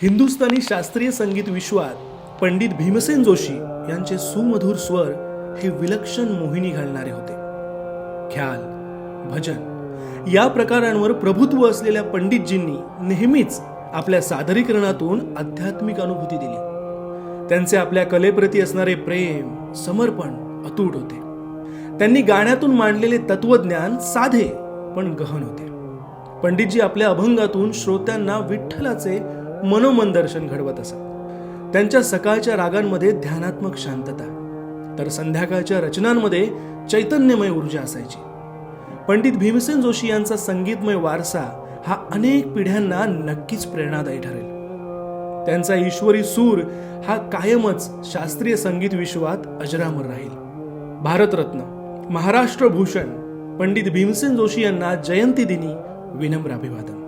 हिंदुस्थानी शास्त्रीय संगीत विश्वात पंडित भीमसेन जोशी यांचे सुमधुर स्वर हे विलक्षण मोहिनी घालणारे होते. ख्याल, भजन या प्रकारांवर प्रभुत्व असलेल्या पंडितजींनी नेहमीच आपल्या सादरीकरणातून आध्यात्मिक अनुभूती दिली. त्यांचे आपल्या कलेप्रती असणारे प्रेम, समर्पण अतूट होते. त्यांनी गाण्यातून मांडलेले तत्वज्ञान साधे पण गहन होते. पंडितजी आपल्या अभंगातून श्रोत्यांना विठ्ठलाचे मनोमन दर्शन घडवत असत. त्यांच्या सकाळच्या रागांमध्ये ध्यानात्मक शांतता, तर संध्याकाळच्या रचनांमध्ये चैतन्यमय ऊर्जा असायची. पंडित भीमसेन जोशी यांचा संगीतमय वारसा हा अनेक पिढ्यांना नक्कीच प्रेरणादायी ठरेल. त्यांचा ईश्वरी सूर हा कायमच शास्त्रीय संगीत विश्वात अजरामर राहील. भारतरत्न, महाराष्ट्र भूषण पंडित भीमसेन जोशी यांना जयंती दिनी विनम्र अभिवादन.